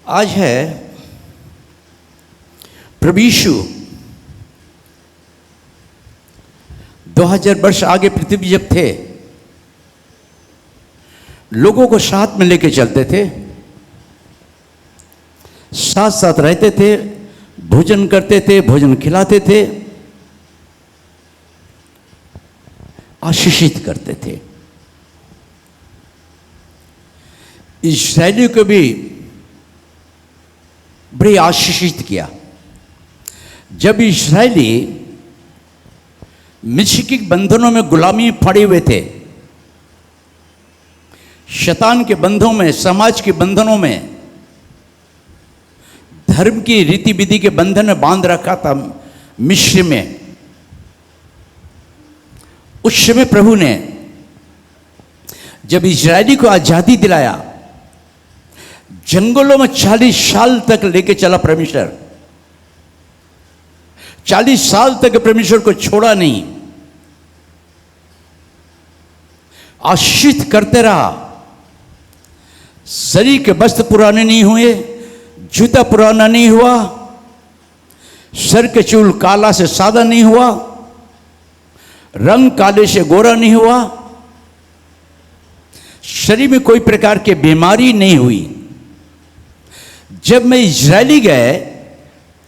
आज है प्रभु यीशु 2000 वर्ष आगे पृथ्वी जब थे, लोगों को साथ में लेके चलते थे, साथ साथ रहते थे, भोजन करते थे, भोजन खिलाते थे, आशीषित करते थे। इस्राएलियों को भी बड़े आशीषित किया। जब इस्राएली मिस्र के बंधनों में गुलामी पड़े हुए थे, शैतान के बंधनों में, समाज के बंधनों में, धर्म की रीति विधि के बंधन में बांध रखा था मिस्र में, उस समय प्रभु ने जब इस्राएली को आजादी दिलाया, जंगलों में 40 साल तक लेके चला परमेश्वर। 40 साल तक परमेश्वर को छोड़ा नहीं, आशीषित करते रहा। शरीर के वस्त्र पुराने नहीं हुए, जूता पुराना नहीं हुआ, सर के चूल काला से सादा नहीं हुआ, रंग काले से गोरा नहीं हुआ, शरीर में कोई प्रकार की बीमारी नहीं हुई। जब मैं इजरायली गए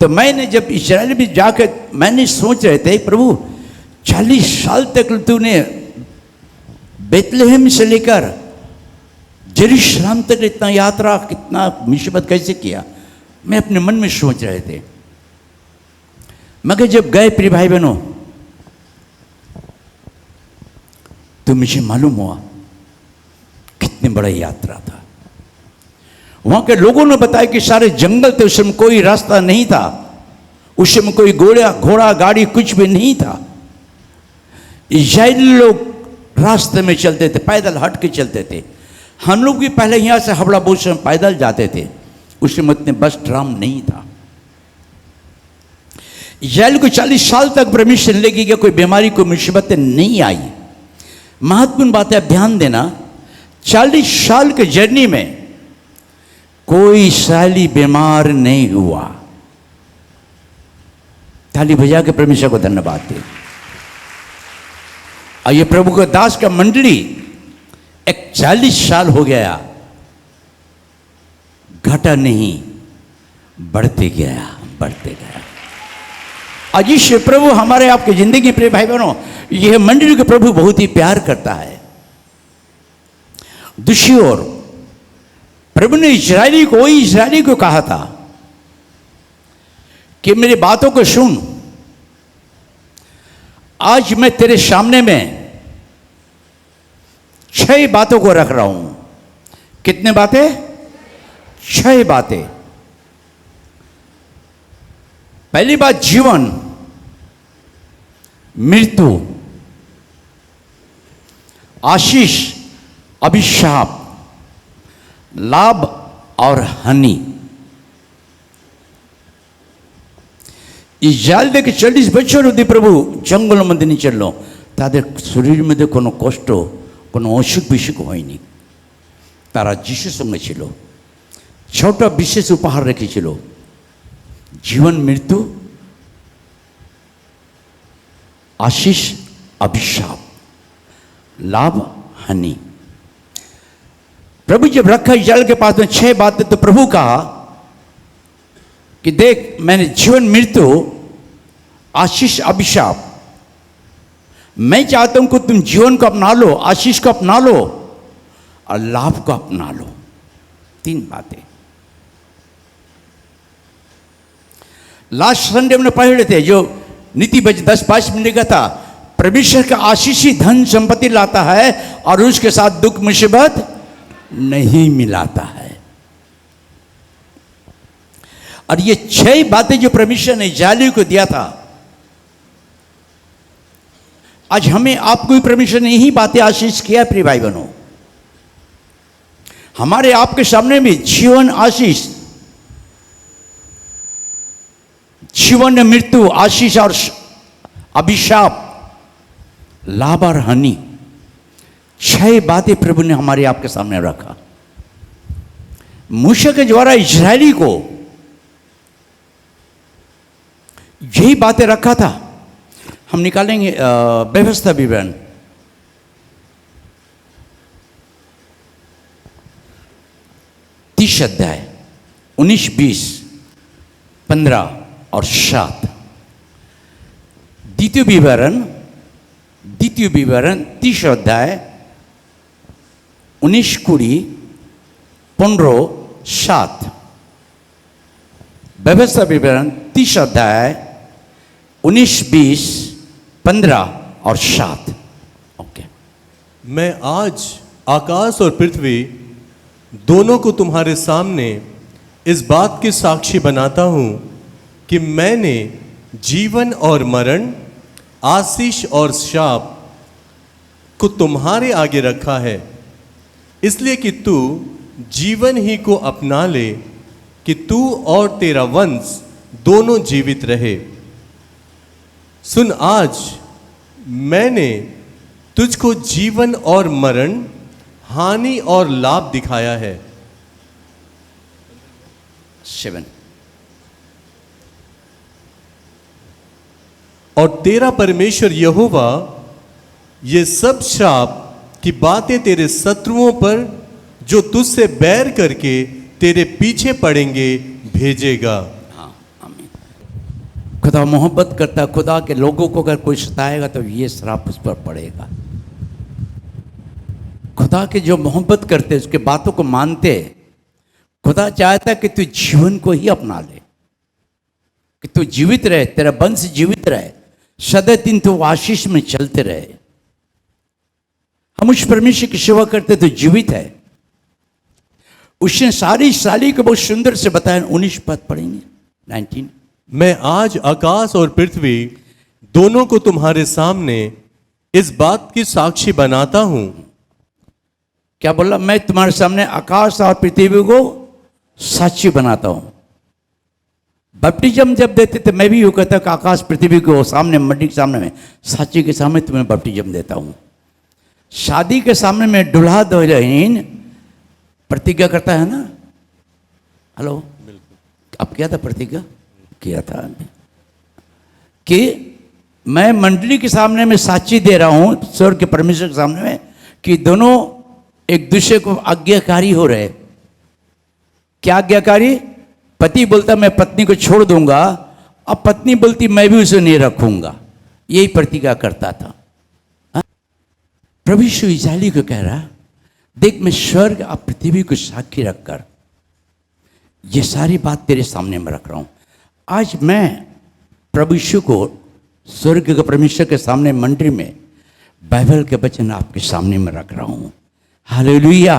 तो मैंने जब इजराइल में जाकर मैंने सोच रहे थे, प्रभु 40 साल तक तूने बेतलेहम से लेकर जेरूशलेम तक इतना यात्रा, कितना मुसीबत कैसे किया, मैं अपने मन में सोच रहे थे। मगर जब गए प्रिय भाई बहनों, तो मुझे मालूम हुआ कितनी बड़ा यात्रा था। वहां के लोगों ने बताया कि सारे जंगल थे, उस समय कोई रास्ता नहीं था, उस समय कोई घोड़ा गाड़ी कुछ भी नहीं था। इस्राएली लोग रास्ते में चलते थे, पैदल हट के चलते थे। हम लोग भी पहले यहां से हबड़ा बोझ में पैदल जाते थे, उस समय इतने बस ट्राम नहीं था। इस्राएल को 40 साल तक परमेश्वर लेके गया, कोई बीमारी कोई मुसीबतें नहीं आई। महत्वपूर्ण बात है, ध्यान देना, 40 साल के जर्नी में कोई इस्राएली बीमार नहीं हुआ। ताली बजा के परमेश्वर को धन्यवाद दे। और ये प्रभु को दास का मंडली 41 साल हो गया, घटा नहीं, बढ़ते गया, बढ़ते गया। आज इस प्रभु हमारे आपकी जिंदगी, प्रिय भाई बहनों, यह मंडली को प्रभु बहुत ही प्यार करता है। दूसरी ओर प्रभु ने इस्राएली को कहा था कि मेरी बातों को सुन, आज मैं तेरे सामने में 6 बातों को रख रहा हूं। कितने बातें? 6 बातें। पहली बात, जीवन, मृत्यु, आशीष, अभिशाप, लाभ और हानि। इस्राएल देखे 40 बच्चों दी प्रभु जंगल मध्य नहीं चलो, ताদের शरीर मध्य कोनो कष्ट, कोनो অসুখ বিসুখ হয়নি। তারা যিশুর সঙ্গে ছিল। 6টা বিশেষ উপহার রেখেছিল, জীবন, মৃত্যু, आशीष, अभिशाप, लाभ, हानि। प्रभु जब रखा इस्राएल के पास में 6 बातें, तो प्रभु कहा कि देख, मैंने जीवन, मृत्यु, आशीष, अभिशाप, मैं चाहता हूं कि तुम जीवन को अपना लो, आशीष को अपना लो और लाभ को अपना लो। 3 बातें। लास्ट संडे में पढ़ रहे थे, जो नीति बच 10-5 मिनट का था, परमेश्वर का आशीष ही धन संपत्ति लाता है और उसके साथ दुख मुसीबत नहीं मिलाता है। और ये 6 बातें जो परमेश्वर ने इस्राएलियों को दिया था, आज हमें आपको भी परमेश्वर ने यही बातें आशीष किया। प्रिय भाई बहनों, हमारे आपके सामने भी जीवन, आशीष, जीवन, मृत्यु, आशीष और अभिशाप, लाभ और हानि, 6 बातें प्रभु ने हमारे आपके सामने रखा। मूसा के द्वारा इजरायली को यही बातें रखा था। हम निकालेंगे व्यवस्था विवरण, तीस अध्याय 19, 20, 15 और 7। द्वितीय विवरण 30 अध्याय 19, 20, 15, 7। व्यवस्था विवरण 30 अध्याय 19, 20, 15 और 7। ओके। मैं आज आकाश और पृथ्वी दोनों को तुम्हारे सामने इस बात की साक्षी बनाता हूं कि मैंने जीवन और मरण, आशीष और शाप को तुम्हारे आगे रखा है, इसलिए कि तू जीवन ही को अपना ले, कि तू और तेरा वंश दोनों जीवित रहे। सुन, आज मैंने तुझको जीवन और मरण, हानि और लाभ दिखाया है। 7। और तेरा परमेश्वर यहोवा ये सब शाप की बातें तेरे शत्रुओं पर जो तुझसे बैर करके तेरे पीछे पड़ेंगे भेजेगा। हाँ, आमीन। खुदा मोहब्बत करता है। खुदा के लोगों को अगर कोई सताएगा तो ये श्राप उस पर पड़ेगा। खुदा के जो मोहब्बत करते, उसके बातों को मानते, खुदा चाहता है कि तू जीवन को ही अपना ले, कि तू जीवित रहे, तेरा वंश जीवित रहे, सदा दिन तू आशीष में चलते रहे। हम उस परमेश्वर की सेवा करते तो जीवित है। उसने सारी साली को बहुत सुंदर से बताया। 19 पद पढ़ेंगे, 19। मैं आज आकाश और पृथ्वी दोनों को तुम्हारे सामने इस बात की साक्षी बनाता हूं। क्या बोला? मैं तुम्हारे सामने आकाश और पृथ्वी को साक्षी बनाता हूं। बपटिज्म जब देते थे मैं भी यूँ कहता कि आकाश पृथ्वी को सामने, मंडी के सामने में, साक्षी के सामने तुम्हें बपटिज्म देता हूं। शादी के सामने में दुल्हा दुल्हन प्रतिज्ञा करता है ना। हेलो, अब किया था प्रतिज्ञा? किया था कि मैं मंडली के सामने में साक्षी दे रहा हूं, स्वर्ग के परमेश्वर के सामने में, कि दोनों एक दूसरे को आज्ञाकारी हो रहे। क्या आज्ञाकारी? पति बोलता मैं पत्नी को छोड़ दूंगा, अब पत्नी बोलती मैं भी उसे नहीं रखूंगा। यही प्रतिज्ञा करता था। प्रभु यीशु इस्राएली को कह रहा, देख मैं स्वर्ग और पृथ्वी को साक्षी रखकर ये सारी बात तेरे सामने में रख रहा हूं। आज मैं प्रभु यीशु को स्वर्ग के परमेश्वर के सामने मंदिर में बाइबल के वचन आपके सामने में रख रहा हूं। हालेलुया।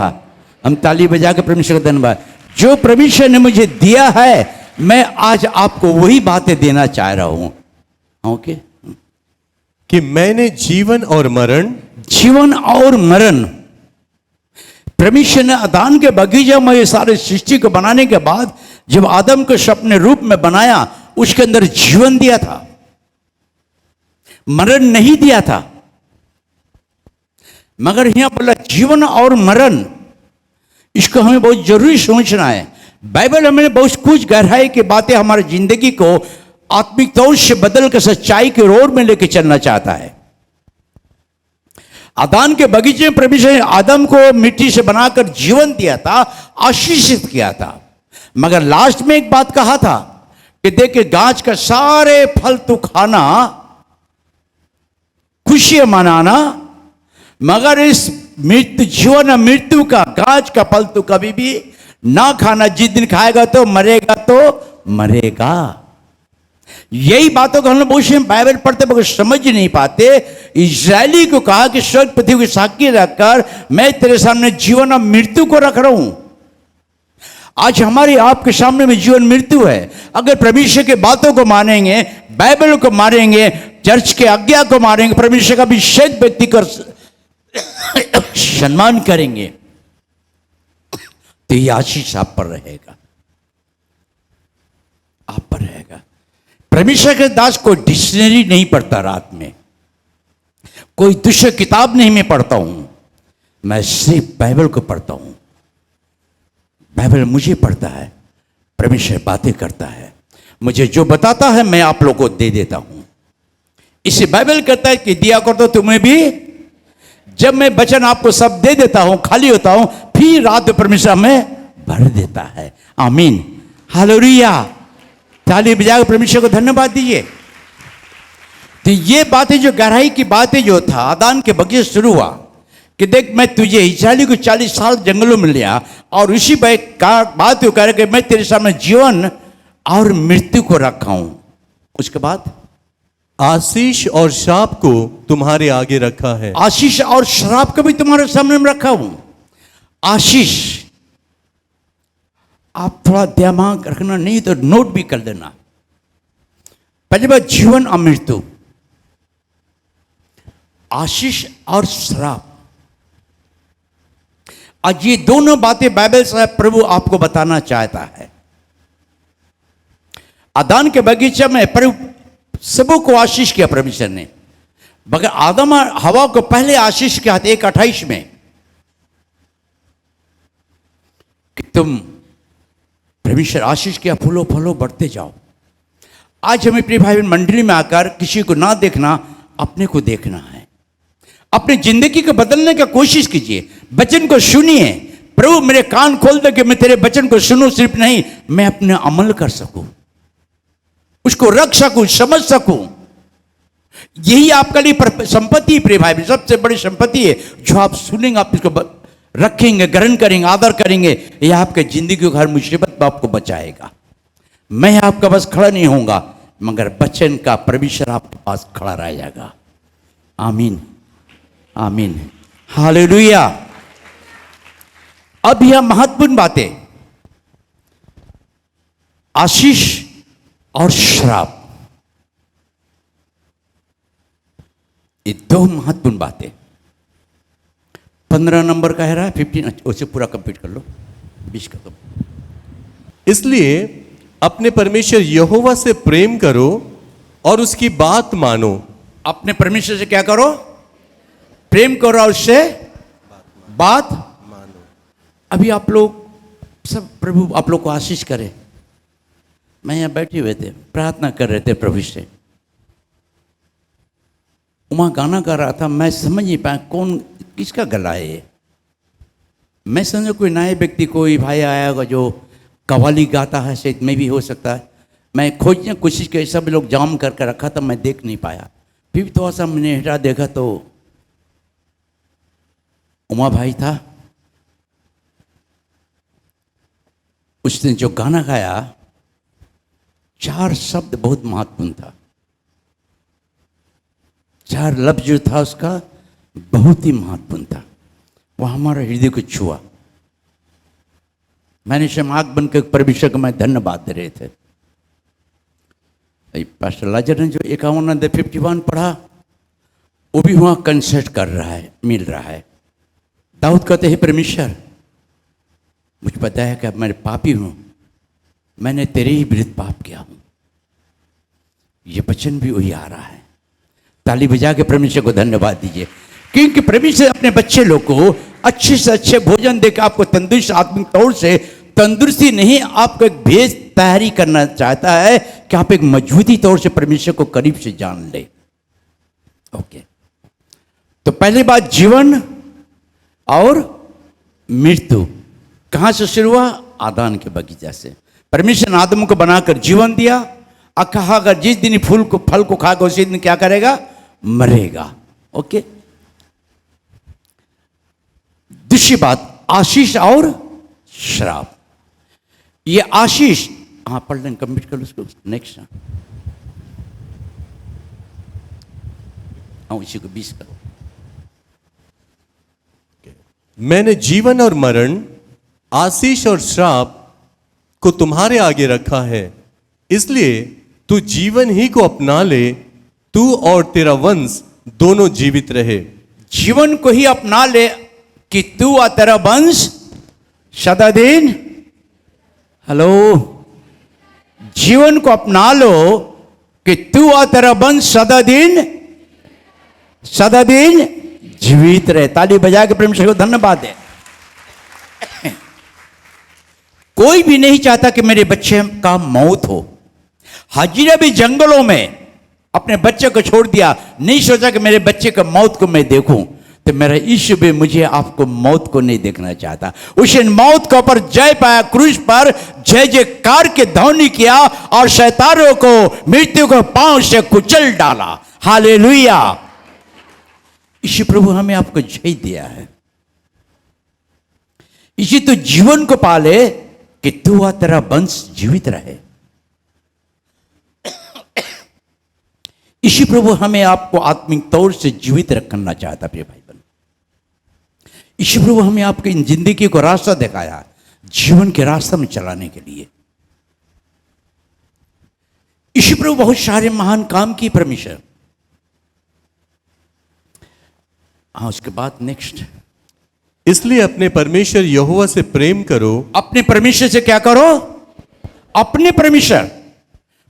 हम ताली बजा के परमेश्वर का धन्यवाद। जो परमेश्वर ने मुझे दिया है, मैं आज आपको वही बातें देना चाह रहा हूं। ओके। कि मैंने जीवन और मरण, परमेश्वर ने आदम के बगीचे में ये सारे सृष्टि को बनाने के बाद जब आदम को अपने रूप में बनाया, उसके अंदर जीवन दिया था, मरण नहीं दिया था। मगर यहां बोला जीवन और मरण, इसको हमें बहुत जरूरी समझना है। बाइबल हमें बहुत कुछ गहराई की बातें हमारी जिंदगी को आत्मिक तौर से बदल कर सच्चाई के रोड में लेके चलना चाहता है। आदम के बगीचे में परमेश्वर ने आदम को मिट्टी से बनाकर जीवन दिया था, आशीषित किया था। मगर लास्ट में एक बात कहा था कि देख गाछ का सारे फल तो खाना, खुशियां मनाना, मगर इस मृत्यु, जीवन और मृत्यु का गाछ का फल तो कभी भी ना खाना। जिस दिन खाएगा तो मरेगा। यही बातों को हम लोग बहुत बाइबल पढ़ते मगर समझ नहीं पाते। इस्राएली को कहा कि स्वर्ग पृथ्वी को साक्षी रखकर मैं तेरे सामने जीवन और मृत्यु को रख रहा हूं। आज हमारे आपके सामने में जीवन मृत्यु है। अगर परमेश्वर के बातों को मानेंगे, बाइबल को मानेंगे, चर्च के आज्ञा को मानेंगे, परमेश्वर का अभिषेक व्यक्ति कर सम्मान करेंगे, तो ये आशीष आप पर रहेगा, आप पर रहेगा। परमेश्वर के दास कोई डिक्शनरी नहीं पढ़ता रात में, कोई दूसरी किताब नहीं मैं पढ़ता हूं, मैं सिर्फ बाइबल को पढ़ता हूं। बाइबल मुझे पढ़ता है, परमेश्वर बातें करता है, मुझे जो बताता है मैं आप लोगों को दे देता हूं। इसे बाइबल कहता है कि दिया कर दो तुम्हें भी। जब मैं वचन आपको सब दे देता हूं, खाली होता हूं, फिर रात में परमेश्वर हमें भर देता है। आमीन, हालेलुया। ताली बजाकर परमेश्वर को धन्यवाद दीजिए। तो ये बातें जो गहराई की बातें जो था आदान के बगीचे से शुरू हुआ कि देख मैं तुझे इस्राएली को 40 साल जंगलों में लिया और उसी बात को कह रहे कि मैं तेरे सामने जीवन और मृत्यु को रखा हूं। उसके बाद आशीष और शाप को तुम्हारे आगे रखा है। आशीष और श्राप को भी तुम्हारे सामने में रखा हूं। आशीष, आप थोड़ा दिमाग रखना, नहीं तो नोट भी कर लेना। पहली बात जीवन और मृत्यु, आशीष और श्राप। आज ये दोनों बातें बाइबल से प्रभु आपको बताना चाहता है। आदान के बगीचे में प्रभु सबों को आशीष किया परमेश्वर ने, मगर आदम और हवा को पहले आशीष किया था 1:28 में कि तुम, परमेश्वर आशीष किया, फूलो फलो बढ़ते जाओ। आज हमें प्रिय भाई मंडली में आकर किसी को ना देखना, अपने को देखना है। अपनी जिंदगी को बदलने का कोशिश कीजिए, वचन को सुनिए। प्रभु मेरे कान खोल दे कि मैं तेरे वचन को सुनूं, सिर्फ नहीं मैं अपने अमल कर सकूं, उसको रख सकूं, समझ सकूं। यही आपके लिए संपत्ति, प्रिय भाई, सबसे बड़ी संपत्ति है। जो आप सुनेंगे, आप इसको रखेंगे, ग्रहण करेंगे, आदर करेंगे, यह आपके जिंदगी को हर मुसीबत में आपको बचाएगा। मैं आपका पास खड़ा नहीं होऊंगा, मगर वचन का परमेश्वर आपके पास खड़ा रह जाएगा। आमीन, आमीन, हालेलुया। अब यह महत्वपूर्ण बातें, आशीष और श्राप, ये दो महत्वपूर्ण बातें। 15 नंबर का है रहा है, 15, उसे पूरा कंप्लीट कर लो, 20 का। इसलिए अपने परमेश्वर यहोवा से प्रेम करो और उसकी बात मानो। अपने परमेश्वर से क्या करो? प्रेम करो और उससे बात मानो। अभी आप लोग सब, प्रभु आप लोग को आशीष करे। मैं यहाँ बैठे हुए थे, प्रार्थना कर रहे थे प्रभु से। वहाँ गाना गा रहा था, मैं समझ नहीं पाया कौन, किसका गला है ये। मैं समझा कोई नए व्यक्ति, कोई भाई आया होगा जो कव्वाली गाता है, शायद में भी हो सकता है। मैं खोजने की कोशिश की, सब लोग जाम करके रखा था, मैं देख नहीं पाया। फिर थोड़ा सा मैंने हटा देखा तो उमा भाई था। उसने जो गाना गाया, 4 शब्द बहुत महत्वपूर्ण था। 4 लफ्ज जो था उसका बहुत ही महत्वपूर्ण था। वह हमारे हृदय को छुआ। मैंने शमाक बनकर परमेश्वर को मैं धन्यवाद दे रहे थे। पास्टर लाजर ने जो 51 पढ़ा, वो भी वहाँ कंसर्ट कर रहा है, मिल रहा है। दाऊद कहते हैं, परमेश्वर मुझे पता है कि मैं पापी हूँ, मैंने तेरे ही विरुद्ध पाप किया हूँ। ये वचन भी वही आ रहा है। ताली बजा के परमेश्वर को धन्यवाद दीजिए, क्योंकि परमेश्वर अपने बच्चे लोग को अच्छे से अच्छे भोजन देकर आपको तंदुरुस्त, आत्मिक तौर से तंदुरुस्ती नहीं, आपको एक भेद तैयारी करना चाहता है कि आप एक मजबूती तौर से परमेश्वर को करीब से जान ले। ओके, तो पहली बात जीवन और मृत्यु कहाँ से शुरू हुआ? आदान के बगीचा से। परमेश्वर ने आदम को बनाकर जीवन दिया और कहा अगर जिस दिन फूल को, फल को खाएगा उसी दिन क्या करेगा? मरेगा। ओके, दूसरी बात आशीष और श्राप। ये आशीष, हाँ पढ़ लें, कंप्लीट कर लो उसको। नेक्स्ट, हाँ इसी को 20 करो। मैंने जीवन और मरण, आशीष और श्राप को तुम्हारे आगे रखा है, इसलिए तू जीवन ही को अपना ले, तू और तेरा वंश दोनों जीवित रहे। जीवन को ही अपना ले कि तू और तेरा वंश सदा दिन, हेलो, जीवन को अपना लो कि तू और तेरा वंश सदा दिन जीवित रहे। ताली बजा के परमेश्वर को धन्यवाद दे। कोई भी नहीं चाहता कि मेरे बच्चे का मौत हो। हाजिरा भी जंगलों में अपने बच्चे को छोड़ दिया, नहीं सोचा कि मेरे बच्चे का मौत को मैं देखूं। तो मेरा यीशु भी मुझे आपको मौत को नहीं देखना चाहता। उसने मौत के ऊपर जय पाया, क्रूस पर जय जयकार के ध्वनि किया और शैतानों को, मृत्यु को पांव से कुचल डाला। हालेलुया। यीशु प्रभु हमें आपको जय दिया है। इसी तो जीवन को पाले कि तू और तेरा वंश जीवित रहे। इसी प्रभु हमें आपको आत्मिक तौर से जीवित रखना चाहता। प्रिय भाई बहन, इसी प्रभु हमें आपकी जिंदगी को रास्ता दिखाया, जीवन के रास्ते में चलाने के लिए। इसी प्रभु बहुत सारे महान काम की परमेश्वर। हाँ, उसके बाद नेक्स्ट, इसलिए अपने परमेश्वर यहोवा से प्रेम करो। अपने परमेश्वर से क्या करो? अपने परमेश्वर।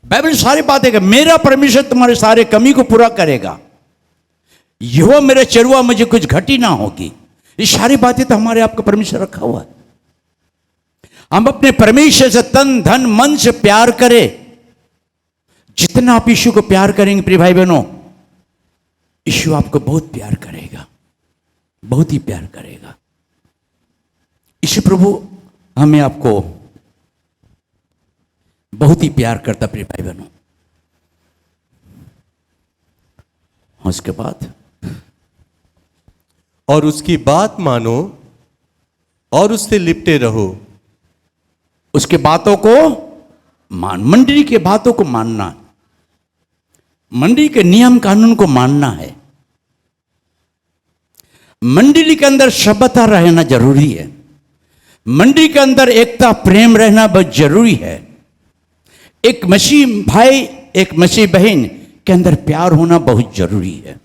बाइबल सारी बातें कि मेरा परमेश्वर तुम्हारे सारे कमी को पूरा करेगा। यहोवा मेरा चरुआ, मुझे कुछ घटी ना होगी। ये सारी बातें तो हमारे आपका परमेश्वर रखा हुआ है। हम अपने परमेश्वर से तन धन मन से प्यार करें। जितना आप यीशु को प्यार करेंगे प्रिय भाई बहनों, यीशु आपको बहुत प्यार करेगा, बहुत ही प्यार करेगा। यीशु प्रभु हमें आपको बहुत ही प्यार करता प्रिय भाई बहनों। उसके बाद, और उसकी बात मानो और उससे लिपटे रहो। उसके बातों को मान, मंडली के बातों को मानना, मंडली के नियम कानून को मानना है। मंडली के अंदर सभ्यता रहना जरूरी है। मंडली के अंदर एकता प्रेम रहना बहुत जरूरी है। एक मसीह भाई, एक मसीह बहन के अंदर प्यार होना बहुत जरूरी है।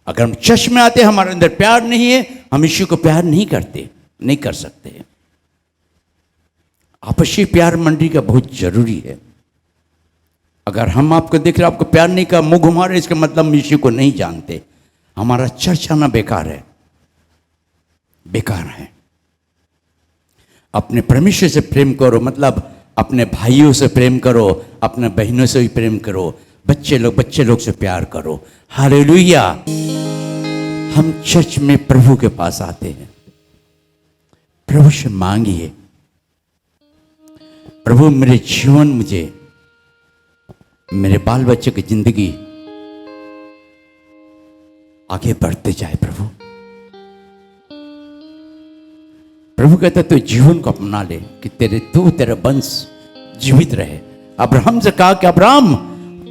अगर हम चर्च में आते हमारे अंदर प्यार नहीं है, हम यीशु को प्यार नहीं करते, नहीं कर सकते। आपसी प्यार मंडली का बहुत जरूरी है। अगर हम आपको देख रहे, आपको प्यार नहीं का मुंह घुमा रहे, इसका मतलब हम यीशु को नहीं जानते। हमारा चर्च आना बेकार है, बेकार है। अपने परमेश्वर से प्रेम करो, मतलब अपने भाइयों से प्रेम करो, अपने बहनों से भी प्रेम करो, बच्चे लोग से प्यार करो। हालेलुया। हम चर्च में प्रभु के पास आते हैं, प्रभु से मांगिए, प्रभु मेरे जीवन, मुझे मेरे बाल बच्चे की जिंदगी आगे बढ़ते जाए। प्रभु कहता तू जीवन को अपना ले कि तेरा वंश जीवित रहे। अब्राहम से कहा कि अब्राहम,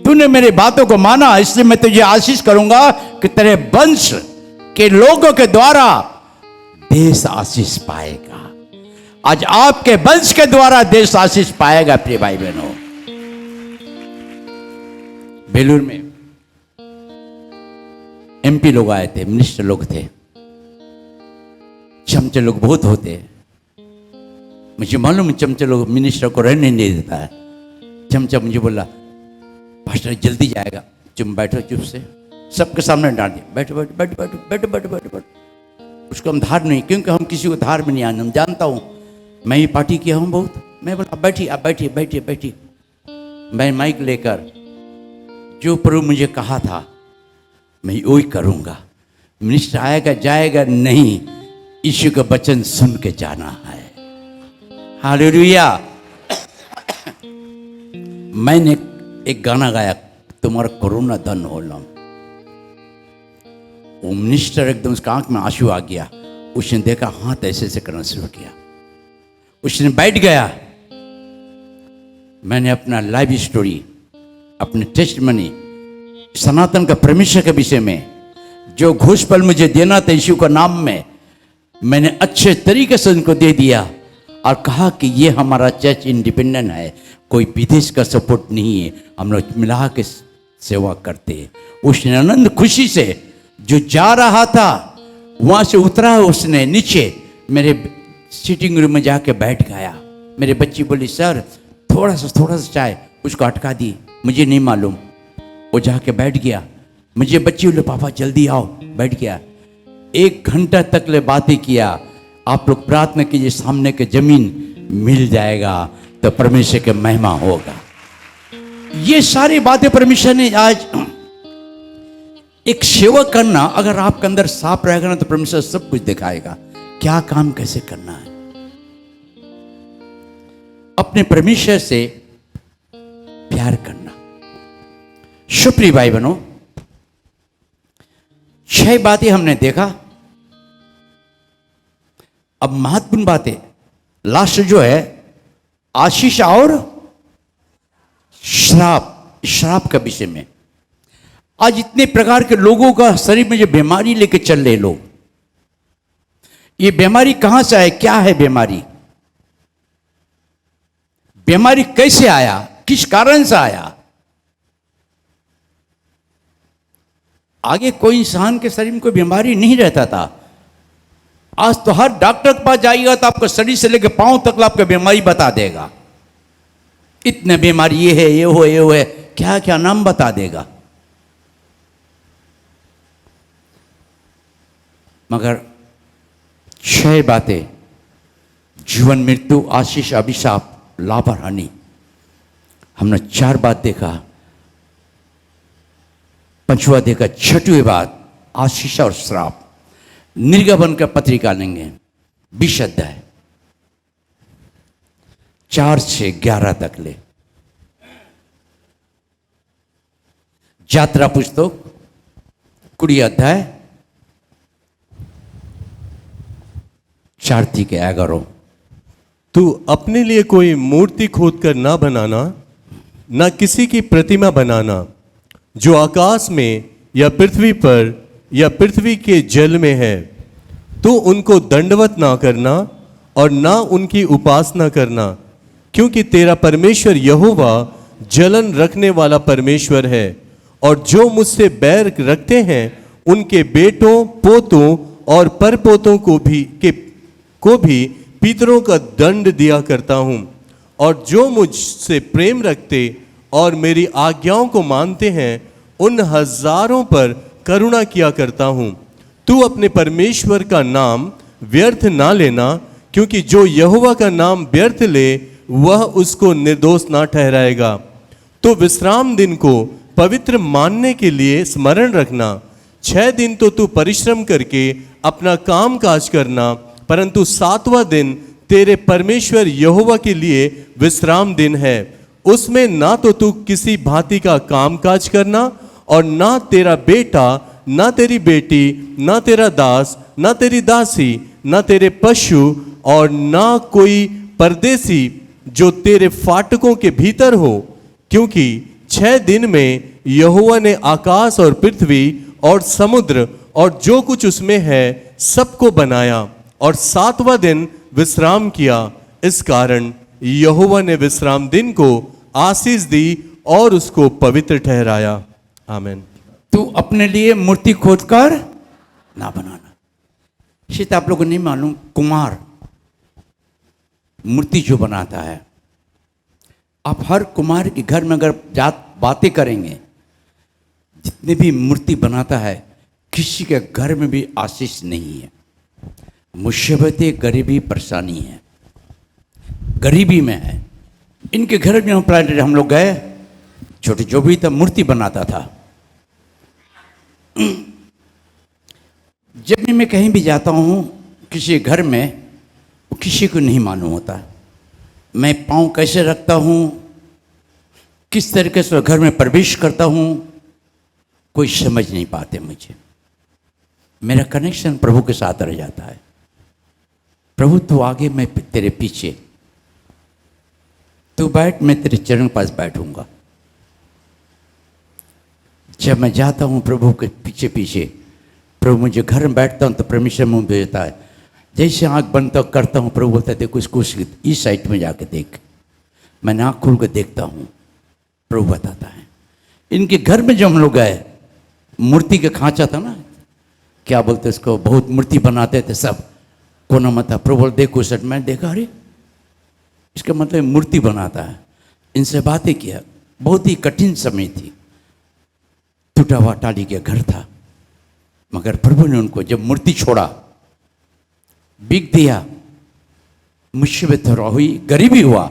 तूने मेरी बातों को माना, इसलिए मैं तुझे आशीष करूंगा कि तेरे वंश के लोगों के द्वारा देश आशीष पाएगा। आज आपके वंश के द्वारा देश आशीष पाएगा। प्रिय भाई बहनों, बेलूर में एमपी लोग आए थे, मिनिस्टर लोग थे, चमचे लोग बहुत होते हैं। मुझे मालूम चमचे लोग मिनिस्टर को रहने नहीं देता है। चमचा मुझे बोला, पास्टर जल्दी जाएगा, तुम बैठो चुप से, सबके सामने डांट दिया, बैठो बैठो बैठो बैठो बैठो बैठो बैठो बैठो। उसको हम धार नहीं, क्योंकि हम किसी को धार में नहीं आने, हम जानता हूँ मैं ही पार्टी किया हूँ बहुत। मैं बोला बैठिए, आप बैठिए बैठिए बैठिए। मैं माइक लेकर जो प्रभु मुझे कहा था मैं वही करूँगा। मिनिस्टर आएगा जाएगा नहीं, यीशु का वचन सुन के जाना है। हालेलुया। मैंने एक गाना गाया, तुम्हारा कोरोना धन हो लम। वो मिनिस्टर एकदम उसका आंख में आंसू आ गया। उसने देखा, हाथ ऐसे ऐसे करना शुरू किया, उसने बैठ गया। मैंने अपना लाइव स्टोरी, अपने टेस्टमनी, सनातन का परमेश्वर के विषय में जो घूसपल मुझे देना था यीशु का नाम में, मैंने अच्छे तरीके से उनको दे दिया और कहा कि ये हमारा चर्च इंडिपेंडेंट है, कोई विदेश का सपोर्ट नहीं है, हम लोग मिला के सेवा करते हैं। उसने आनंद खुशी से, जो जा रहा था वहाँ से उतरा, उसने नीचे मेरे सिटिंग रूम में जाके बैठ गया। मेरे बच्ची बोली, सर थोड़ा सा चाय, उसको अटका दी, मुझे नहीं मालूम। वो जाके बैठ गया। मुझे बच्ची बोले, पापा जल्दी आओ, बैठ गया। 1 घंटा तक ले बातें किया। आप लोग प्रार्थना कीजिए, सामने के जमीन मिल जाएगा तो परमेश्वर की महिमा होगा। ये सारी बातें परमेश्वर ने आज एक सेवा करना, अगर आपके अंदर साफ रहेगा ना तो परमेश्वर सब कुछ दिखाएगा, क्या काम कैसे करना है। अपने परमेश्वर से प्यार करना। शुक्रिया भाई बहनों, 6 बातें हमने देखा। अब महत्वपूर्ण बातें लास्ट जो है, आशीष और श्राप, श्राप का विषय में। आज इतने प्रकार के लोगों का शरीर में जो बीमारी लेके चल रहे लोग, ये बीमारी कहां से आए, क्या है बीमारी, बीमारी कैसे आया, किस कारण से आया। आगे कोई इंसान के शरीर में कोई बीमारी नहीं रहता था। आज तो हर डॉक्टर के पास जाइएगा तो आपको शरीर से लेकर पांव तक आपको बीमारी बता देगा। इतने बीमारी ये है, ये हो है, क्या क्या नाम बता देगा। मगर 6 बातें, जीवन, मृत्यु, आशीष, अभिशाप, लाभ और हानि, हमने 4 बात देखा। 5वां देखा, 6वीं बात आशीष और श्राप। निर्गमन का पत्रिका लेंगे 20 अध्याय 4 से 11 तक ले। यात्रा पुस्तक 20 अध्याय 4 से 11। तू अपने लिए कोई मूर्ति खोदकर ना बनाना, ना किसी की प्रतिमा बनाना जो आकाश में या पृथ्वी पर या पृथ्वी के जल में है। तू उनको दंडवत ना करना और ना उनकी उपासना करना, क्योंकि तेरा परमेश्वर यहोवा जलन रखने वाला परमेश्वर है। और जो मुझसे बैर रखते हैं उनके बेटों, पोतों और परपोतों को भी पितरों का दंड दिया करता हूं। और जो मुझसे प्रेम रखते और मेरी आज्ञाओं को मानते हैं उन हजारों पर करुणा किया करता हूं। तू अपने परमेश्वर का नाम व्यर्थ ना लेना, क्योंकि जो यहोवा का नाम व्यर्थ ले वह उसको निर्दोष ना ठहराएगा। तो विश्राम दिन को पवित्र मानने के लिए स्मरण रखना। 6 दिन तो तू परिश्रम करके अपना काम काज करना, परंतु 7वां दिन तेरे परमेश्वर यहोवा के लिए विश्राम दिन है। उसमें ना तो तू किसी भांति का काम काज करना, और ना तेरा बेटा, ना तेरी बेटी, ना तेरा दास, ना तेरी दासी, ना तेरे पशु, और ना कोई परदेसी जो तेरे फाटकों के भीतर हो। क्योंकि 6 दिन में यहोवा ने आकाश और पृथ्वी और समुद्र और जो कुछ उसमें है सबको बनाया, और 7वां दिन विश्राम किया। इस कारण यहोवा ने विश्राम दिन को आशीष दी और उसको पवित्र ठहराया। आमीन। तू अपने लिए मूर्ति खोदकर ना बनाना। शायद आप लोगों को नहीं मालूम, कुम्हार मूर्ति जो बनाता है, आप हर कुम्हार के घर में अगर बातें करेंगे, जितने भी मूर्ति बनाता है, किसी के घर में भी आशीष नहीं है। मुसीबतें, गरीबी, परेशानी है, गरीबी में है। इनके घर में हम लोग गए, छोटे जो भी था मूर्ति बनाता था। जब भी मैं कहीं भी जाता हूँ किसी घर में, किसी को नहीं मालूम होता मैं पाँव कैसे रखता हूँ, किस तरीके से घर में प्रवेश करता हूँ, कोई समझ नहीं पाते मुझे। मेरा कनेक्शन प्रभु के साथ रह जाता है। प्रभु तू आगे, मैं तेरे पीछे, तू बैठ, मैं तेरे चरण पास बैठूंगा। जब मैं जाता हूँ प्रभु के पीछे पीछे, प्रभु मुझे घर में बैठता हूँ तो परमेश्वर मुँह भेजता है। जैसे आँख बंद करता हूँ, प्रभु बोलता है देखो इसको इस साइड में जाके देख। मैंने आँख खोल कर देखता हूँ, प्रभु बताता है। इनके घर में जो हम लोग गए, मूर्ति का खांचा था ना, क्या बोलते इसको, बहुत मूर्ति बनाते थे सब, कोना मत था। प्रभु बोल देखो सट, मैं देखा, अरे इसका मतलब मूर्ति बनाता है। इनसे बातें किया, बहुत ही कठिन समय थी, टूटा हुआ टाली के घर था, मगर प्रभु ने उनको जब मूर्ति छोड़ा, बिक दिया, मुझसे थोड़ा हुई, गरीबी हुआ,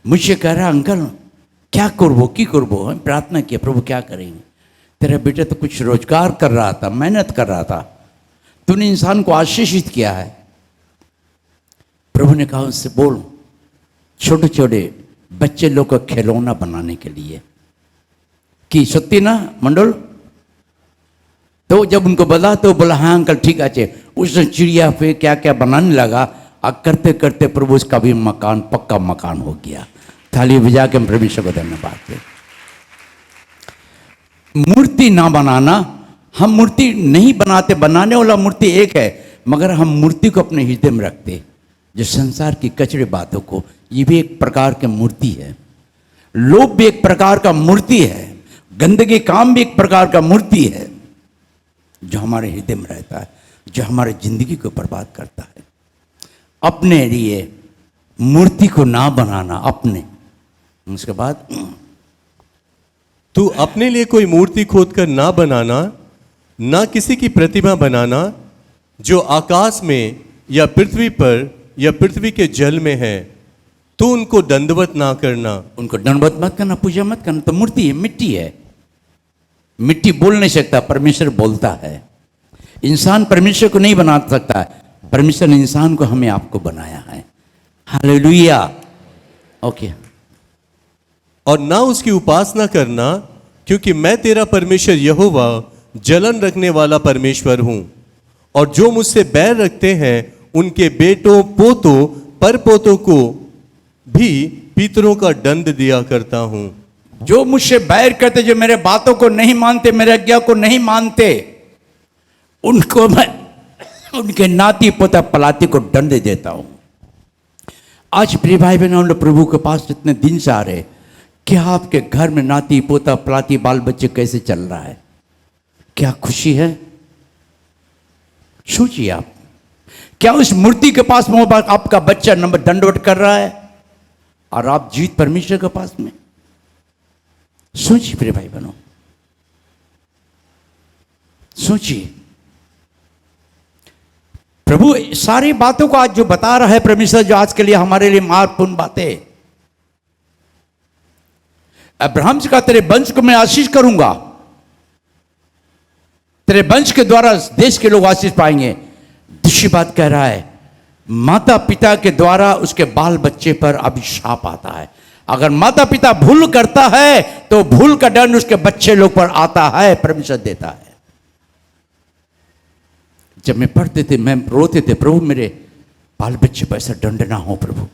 मुझे कह रहा अंकल क्या करबो की करबो। हम प्रार्थना किया, प्रभु क्या करेंगे, तेरा बेटा तो कुछ रोजगार कर रहा था, मेहनत कर रहा था, तूने इंसान को आशीषित किया है। प्रभु ने कहा उससे बोल छोटे छोटे बच्चे लोग का खिलौना बनाने के लिए कि सत्य ना मंडल। तो जब उनको बोला तो बोला हाँ अंकल ठीक है। उसने चिड़िया पे क्या क्या बनाने लगा, और करते करते प्रभु उसका भी मकान पक्का मकान हो गया। थाली बजा के हम परमेश्वर को धन्यवाद दें। मूर्ति ना बनाना, हम मूर्ति नहीं बनाते, बनाने वाला मूर्ति एक है, मगर हम मूर्ति को अपने हृदय में रखते, जो संसार की कचड़े बातों को, ये भी एक प्रकार की मूर्ति है। लोभ भी एक प्रकार का मूर्ति है, गंदगी काम भी एक प्रकार का मूर्ति है, जो हमारे हृदय में रहता है, जो हमारी जिंदगी को बर्बाद करता है। अपने लिए मूर्ति को ना बनाना, अपने, उसके बाद तू अपने लिए कोई मूर्ति खोदकर ना बनाना, ना किसी की प्रतिमा बनाना जो आकाश में या पृथ्वी पर या पृथ्वी के जल में है, तू उनको दंडवत ना करना। उनको दंडवत मत करना, पूजा मत करना। तो मूर्ति है, मिट्टी है, मिट्टी बोल नहीं सकता, परमेश्वर बोलता है। इंसान परमेश्वर को नहीं बना सकता, परमेश्वर ने इंसान को, हमें आपको बनाया है। हालेलुया। ओके। और ना उसकी उपासना करना, क्योंकि मैं तेरा परमेश्वर यहोवा जलन रखने वाला परमेश्वर हूं, और जो मुझसे बैर रखते हैं उनके बेटों पोतों परपोतों को भी पितरों का दंड दिया करता हूं। जो मुझसे बैर करते, जो मेरे बातों को नहीं मानते, मेरे आज्ञा को नहीं मानते, उनको मैं उनके नाती पोता पलाती को दंड देता हूं। आज प्रिय भाई बहनों, हम लोग प्रभु के पास इतने दिन से आ रहे, क्या आपके घर में नाती पोता पलाती बाल बच्चे कैसे चल रहा है? क्या खुशी है? सोचिए आप, क्या उस मूर्ति के पास में आपका बच्चा नंबर दंडवत कर रहा है और आप जीत परमेश्वर के पास में? सोचिए प्रिय भाई बहनों, सोचिए। प्रभु सारी बातों को आज जो बता रहा है परमेश्वर, जो आज के लिए हमारे लिए महत्वपूर्ण बातें। अब्राहम से कहा तेरे वंश को मैं आशीष करूंगा, तेरे वंश के द्वारा देश के लोग आशीष पाएंगे। दूसरी बात कह रहा है, माता पिता के द्वारा उसके बाल बच्चे पर अभिशाप आता है। अगर माता पिता भूल करता है तो भूल का दंड उसके बच्चे लोग पर आता है, परमेश्वर देता है। जब मैं पढ़ते थे, मैं रोते थे, प्रभु मेरे बाल बच्चे पर ऐसा दंड ना हो, प्रभु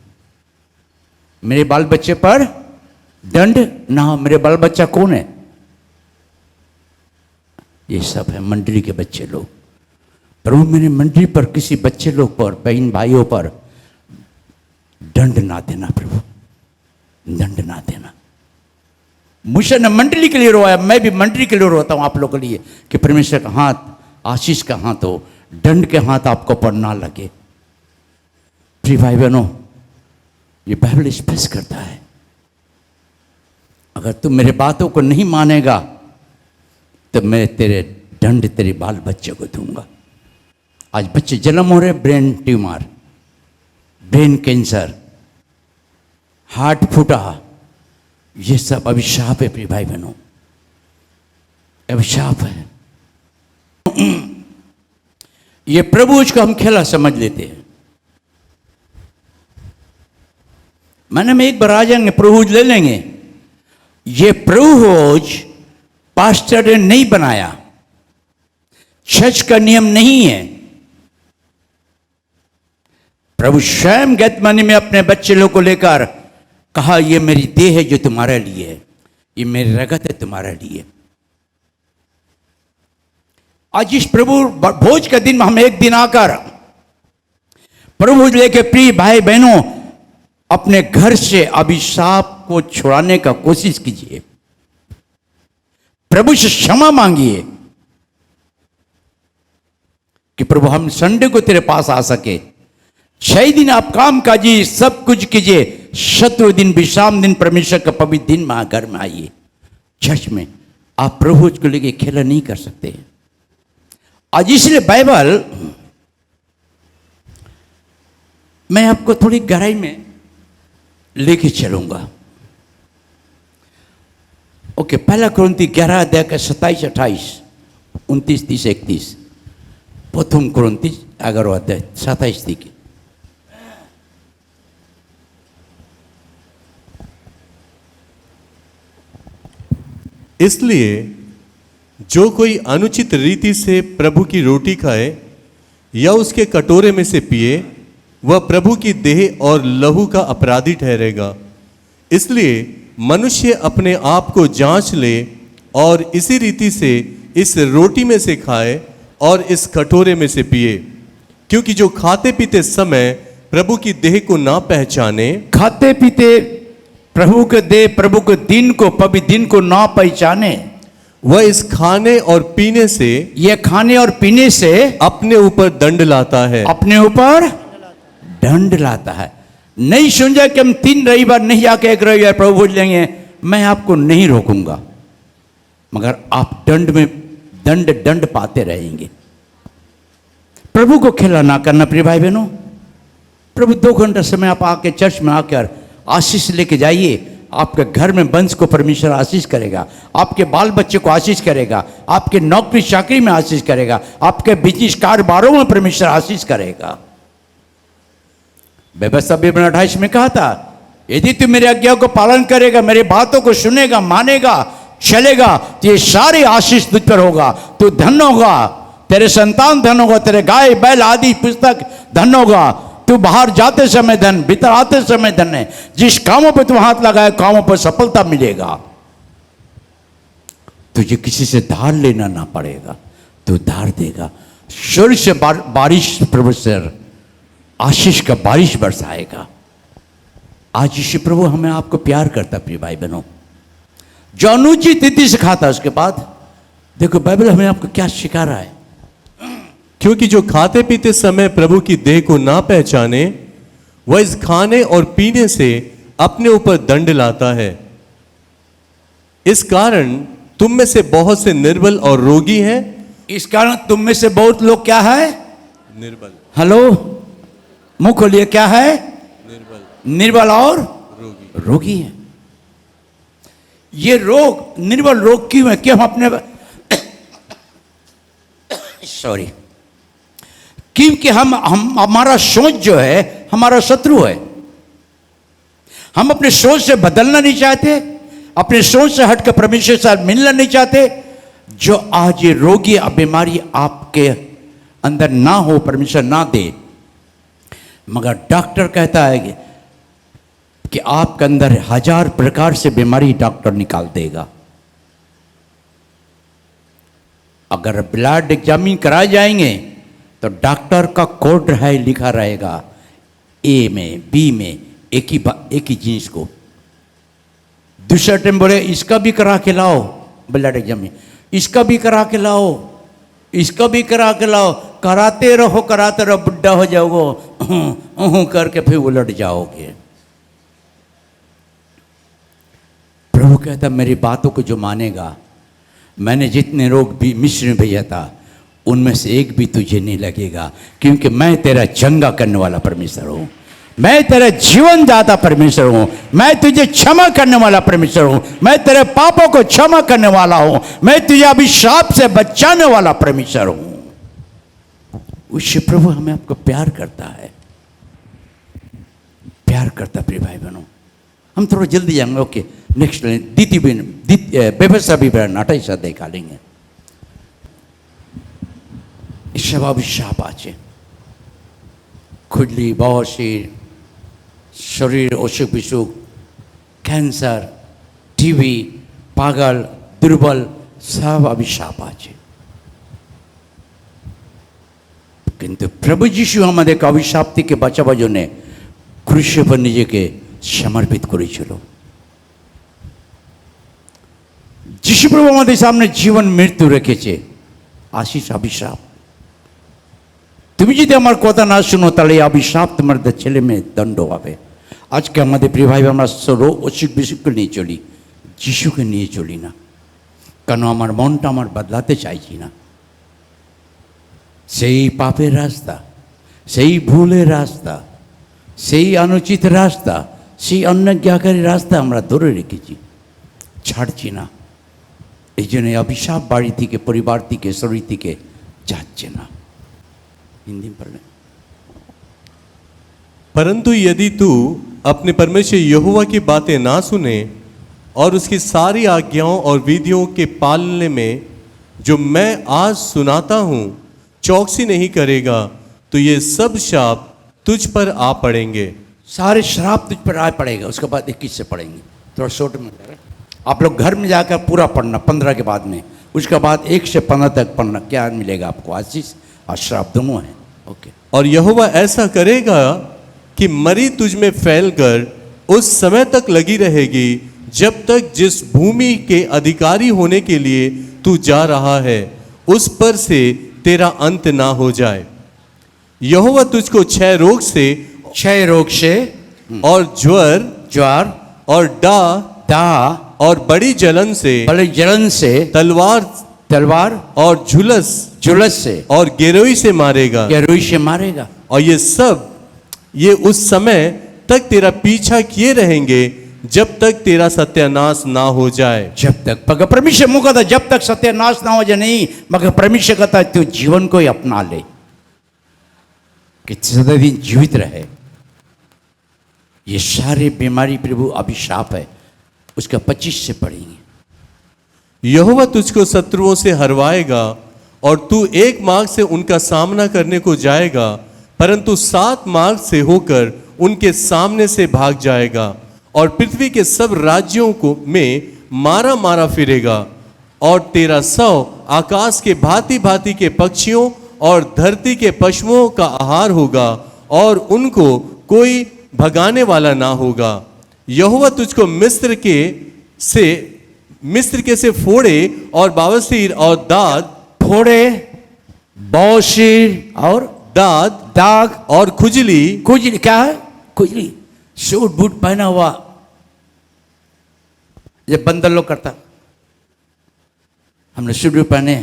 मेरे बाल बच्चे पर दंड ना हो। मेरे बाल बच्चा कौन है? ये सब है मंडली के बच्चे लोग। प्रभु मेरे मंडली पर किसी बच्चे लोग पर, बहन भाइयों पर दंड ना देना, प्रभु दंड ना देना। मुझे न मंडली के लिए रोया, मैं भी मंडली के लिए रोता हूं आप लोगों के लिए, कि परमेश्वर का हाथ, आशीष का हाथ हो, दंड के हाथ आपको पर ना लगे। प्रिय भाई बहनों, ये बाइबल स्पष्ट करता है, अगर तुम मेरे बातों को नहीं मानेगा तो मैं तेरे दंड तेरे बाल बच्चे को दूंगा। आज बच्चे जन्म हो रहे, brain tumour, brain cancer, heart फूटा, ये सब अभिशाप है प्रिय भाई बहनों, अभिशाप है। ये प्रभुज को हम खेला समझ लेते हैं। मैंने में एक बार आ जाएंगे, प्रभुज ले लेंगे। ये प्रभुज पास्टर ने नहीं बनाया, चर्च का नियम नहीं है। प्रभु स्वयं गैतमनी में अपने बच्चे लोग को लेकर कहा, ये मेरी देह है जो तुम्हारे लिए है, ये मेरी रगत है तुम्हारे लिए। आज इस प्रभु भोज के दिन में हम एक दिन आकर प्रभु लेके प्रिय भाई बहनों अपने घर से अभिशाप को छुड़ाने का कोशिश कीजिए। प्रभु से क्षमा मांगिए कि प्रभु हम संडे को तेरे पास आ सके। 6 दिन आप काम काजिए, सब कुछ कीजिए, 7वें दिन विश्राम दिन परमेश्वर का पवित्र दिन में घर में आइए। चर्च में आप प्रभु को लेके खेला नहीं कर सकते। आज इसलिए बाइबल मैं आपको थोड़ी गहराई में लेके चलूंगा। ओके, पहला कुरिन्थी 11 अध्याय का 27, 28, 29, 30, 31। प्रथम कुरिन्थी 11 अध्याय 27 থেকে। इसलिए जो कोई अनुचित रीति से प्रभु की रोटी खाए या उसके कटोरे में से पिए, वह प्रभु की देह और लहू का अपराधी ठहरेगा। इसलिए मनुष्य अपने आप को जांच ले और इसी रीति से इस रोटी में से खाए और इस कटोरे में से पिए, क्योंकि जो खाते पीते समय प्रभु की देह को ना पहचाने, खाते पीते प्रभु के देह, प्रभु के दिन को, पवित्र दिन को ना पहचाने, वह इस खाने और पीने से, यह खाने और पीने से अपने ऊपर दंड लाता है। अपने ऊपर दंड लाता है। नहीं समझा कि हम 3 रविवार नहीं आके 1 रविवार प्रभु बोल लेंगे, मैं आपको नहीं रोकूंगा, मगर आप दंड पाते रहेंगे। प्रभु को खेला ना करना प्रिय भाई बहनों। प्रभु 2 घंटा समय आप आके चर्च में आकर आशीष लेके जाइए। आपके घर में वंश को परमेश्वर आशीष करेगा, आपके बाल बच्चे को आशीष करेगा, आपके नौकरी चाकरी में आशीष करेगा, आपके बिजनेस कारोबारों में परमेश्वर आशीष करेगा। व्यवस्था 28 में कहा था, यदि तू मेरे आज्ञा को पालन करेगा, मेरी बातों को सुनेगा, मानेगा, चलेगा, तो ये सारी आशीष तुझ पर होगा। तू धन्य होगा, तेरे संतान धन होगा, तेरे गाय बैल आदि पुस्तक धन होगा। तू बाहर जाते समय धन, भीतर आते समय धन है। जिस कामों पे तू हाथ लगाए, कामों पर सफलता मिलेगा। तुझे किसी से धार लेना ना पड़ेगा, तू धार देगा। स्वर्ग से बारिश प्रभु सर आशीष का बारिश बरसाएगा। आज यीशु प्रभु हमें आपको प्यार करता प्रिय भाई बहनों। जो अनुचित रीति से खाता, उसके बाद देखो बाइबल हमें आपको क्या सिखा रहा है। क्योंकि जो खाते पीते समय प्रभु की देह को ना पहचाने, वह इस खाने और पीने से अपने ऊपर दंड लाता है। इस कारण तुम में से बहुत से निर्बल और रोगी हैं। इस कारण तुम में से बहुत लोग क्या है? निर्बल। हेलो, मुंह खोलिए, क्या है? निर्बल और रोगी है। ये रोग, निर्बल रोग क्यों है? कि हम अपने सॉरी, क्योंकि हम हमारा सोच जो है हमारा शत्रु है। हम अपने सोच से बदलना नहीं चाहते, अपने सोच से हटकर परमेश्वर के साथ मिलना नहीं चाहते। जो आज ये रोगी बीमारी आपके अंदर ना हो, परमेश्वर ना दे, मगर डॉक्टर कहता है कि आपके अंदर 1000 प्रकार से बीमारी डॉक्टर निकाल देगा। अगर ब्लड एग्जामिन कराए जाएंगे तो डॉक्टर का कोड है, लिखा रहेगा ए में, बी में, एक ही जीन्स को। दूसरा टाइम बोले इसका भी करा के लाओ ब्लड एग्जामिन, इसका भी करा के लाओ, इसका भी करा के लाओ। कराते रहो बुढ़ा हो जाओगे, करके फिर उलट जाओगे। प्रभु कहता मेरी बातों को जो मानेगा, मैंने जितने रोग भी मिस्र में भेजा था उनमें से एक भी तुझे नहीं लगेगा, क्योंकि मैं तेरा चंगा करने वाला परमेश्वर हूं। मैं तेरा जीवन दाता परमेश्वर हूं। मैं तुझे क्षमा करने वाला परमेश्वर हूं। मैं तेरे पापों को क्षमा करने वाला हूं। मैं तुझे अभिशाप से बचाने वाला परमेश्वर हूं। उससे प्रभु हमें आपको प्यार करता है, प्यार करता प्रिय भाई बहनों। हम थोड़ा जल्दी जाएंगे। ओके, नेक्स्ट व्यवस्था भी 28 देखा लेंगे। सब अभिशाप আছে, खुजली, बवासीर, शरीर অসুখ বিসুখ, ক্যান্সার, টিবি, পাগল, দুর্বল, सब अभिशाप আছে। কিন্তু প্রভু যিশু আমাদেরকে অভিশাপ থেকে বাঁচাবার জন্য ক্রুশে पर নিজেকে সমর্পিত করেছিল। যিশু প্রভু আমাদের সামনে জীবন মৃত্যু রেখেছে, আশিস অভিশাপ। তুমি যদি আমার কথা না শুনো তাহলে এই অভিশাপ তোমাদের ছেলে মেয়ে দণ্ড হবে। আজকে আমাদের প্রিয় ভাই আমরা অসুখ বিসুখকে নিয়ে চলি, যিশুকে নিয়ে চলি না। কেন? আমার মনটা আমার বদলাতে চাইছি না। সেই পাপের রাস্তা, সেই ভুলের রাস্তা, সেই অনুচিত রাস্তা, সেই অন্যজ্ঞাকারী রাস্তা আমরা ধরে রেখেছি, ছাড়ছি না। এই জন্য অভিশাপ বাড়ি থেকে, পরিবার থেকে, শরীর থেকে যাচ্ছে না। हिंदी में पढ़ लें। परंतु यदि तू अपने परमेश्वर यहोवा की बातें ना सुने और उसकी सारी आज्ञाओं और विधियों के पालने में जो मैं आज सुनाता हूँ चौकसी नहीं करेगा, तो ये सब शाप तुझ पर आ पड़ेंगे। सारे श्राप तुझ पर आ पड़ेगा। उसके बाद 21 से पढ़ेंगे, थोड़ा शॉर्ट में करें। आप लोग घर में जाकर पूरा पढ़ना 15 के बाद में, उसके बाद 1 से 15 तक पढ़ना। क्या मिलेगा आपको? आशीष और श्राप दोनों है। ओके। और यहोवा ऐसा करेगा कि मरी तुझ में फैलकर उस समय तक लगी रहेगी जब तक जिस भूमि के अधिकारी होने के लिए तू जा रहा है उस पर से तेरा अंत ना हो जाए। यहोवा तुझको क्षय रोग से और ज्वर और डाह और बड़ी जलन से तलवार और झुलस से और गिरोई से मारेगा। और ये उस समय तक तेरा पीछा किए रहेंगे जब तक तेरा सत्यानाश ना हो जाए। जब तक, मगर परमेश्वर मुंह कहता जब तक सत्यानाश ना हो जाए नहीं, मगर परमेश्वर कहता तू जीवन को ही अपना ले कि सदा दिन जीवित रहे। ये सारे बीमारी प्रभु अभिशाप है। उसका 25 से पढ़ेंगे। यहोवा तुझको शत्रुओं से हरवाएगा और तू एक मार्ग से उनका सामना करने को जाएगा, परंतु 7 मार्ग से होकर उनके सामने से भाग जाएगा और पृथ्वी के सब राज्यों को में मारा मारा फिरेगा। और तेरा शव आकाश के भांति भांति के पक्षियों और धरती के पशुओं का आहार होगा और उनको कोई भगाने वाला ना होगा। यहोवा तुझको मिस्र के से फोड़े और बवासीर और दाग और खुजली क्या है? खुजली। सूट बूट पहना हुआ जब बंदर लोग करता, हमने सूट बूट पहने,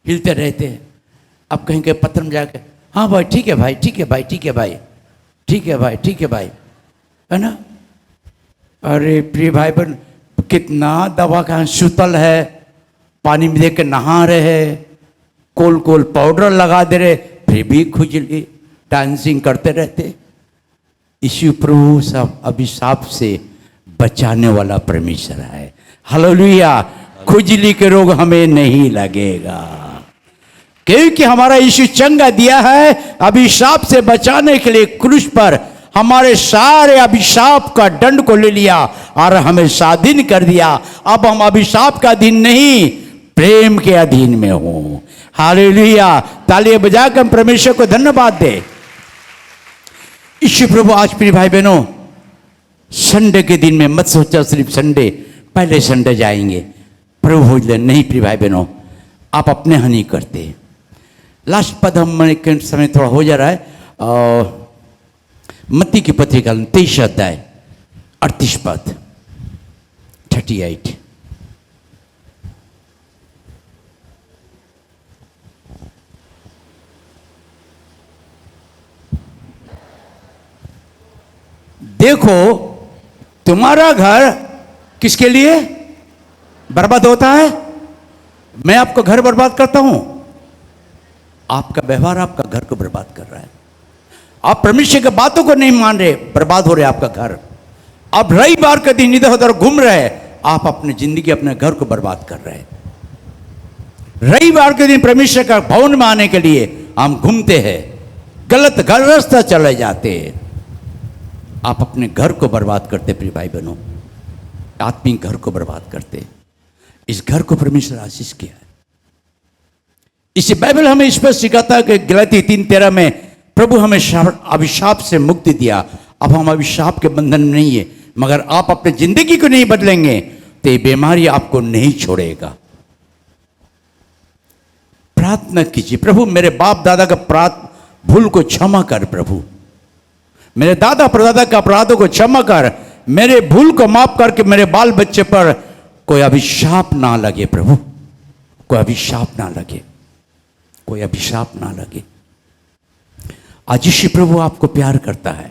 हिलते रहते। अब कहीं के पत्र में जाके हाँ भाई ठीक है भाई, ठीक है भाई, ठीक है भाई, ठीक है भाई, ठीक है भाई, है ना। अरे प्रिय भाई बहन, कितना दवा का सुतल है, पानी में देख के नहा रहे, कोल पाउडर लगा दे रहे, फिर भी खुजली, डांसिंग करते रहते। यीशु प्रभु सब अभिशाप से बचाने वाला परमेश्वर है। हालेलुया। खुजली के रोग हमें नहीं लगेगा क्योंकि हमारा यीशु चंगा दिया है। अभिशाप से बचाने के लिए क्रूस पर हमारे सारे अभिशाप का दंड को ले लिया और हमें स्वाधीन कर दिया। अब हम अभिशाप का अधीन नहीं, प्रेम के अधीन में हूं। हालेलुया। तालियां बजाकर हम परमेश्वर को धन्यवाद दे। ईश्वर प्रभु आज प्रिय भाई बहनों, संडे के दिन में मत सोचा सिर्फ संडे, पहले संडे जाएंगे प्रभु भोजन नहीं। प्रिय भाई बहनों, आप अपने यहाँ नहीं करते। लास्ट पद हम के समय थोड़ा हो जा रहा है। मत्ती की पत्रिका 23 अध्याय 38 पद 38। देखो तुम्हारा घर किसके लिए बर्बाद होता है? मैं आपका घर बर्बाद करता हूं। आपका व्यवहार आपका घर को बर्बाद कर रहा है। आप परमेश्वर की बातों को नहीं मान रहे, बर्बाद हो रहे आपका घर। आप रविवार के दिन इधर उधर घूम रहे, आप अपनी जिंदगी अपने घर को बर्बाद कर रहे हैं। रविवार के दिन परमेश्वर का भवन में आने के लिए हम घूमते हैं, गलत घर रास्ता चले जाते हैं। आप अपने घर को बर्बाद करते प्रिय भाई बहनों, आत्मिक घर को बर्बाद करते। इस घर को परमेश्वर आशीष किया है। इसी बाइबल हमें स्पष्ट सिखाता है कि गलाती 3:13 में प्रभु हमें अभिशाप से मुक्ति दिया। अब हम अभिशाप के बंधन में नहीं है, मगर आप अपनी जिंदगी को नहीं बदलेंगे तो ये बीमारी आपको नहीं छोड़ेगा। प्रार्थना कीजिए, प्रभु मेरे बाप दादा का भूल को क्षमा कर, प्रभु मेरे दादा परदादा के अपराधों को क्षमा कर, मेरे भूल को माफ करके मेरे बाल बच्चे पर कोई अभिशाप ना लगे। प्रभु कोई अभिशाप ना लगे, कोई अभिशाप ना लगे। आज यीशु प्रभु आपको प्यार करता है।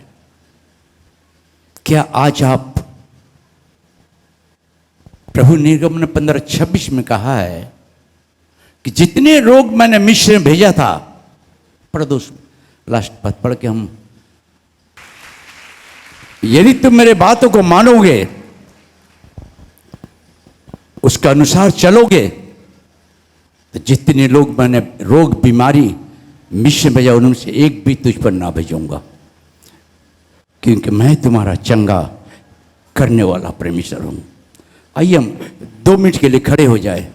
क्या आज आप, प्रभु निर्गमन 15:26 में कहा है कि जितने लोग मैंने मिस्र में भेजा था, पढ़ दो लास्ट पद पढ़ के हम, यदि तुम मेरे बातों को मानोगे, उसका अनुसार चलोगे, तो जितने लोग मैंने रोग बीमारी मिस्र में भेजा उनमें से एक भी तुझ पर ना भेजूंगा, क्योंकि मैं तुम्हारा चंगा करने वाला परमेश्वर हूं। आइए हम 2 मिनट के लिए खड़े हो जाए।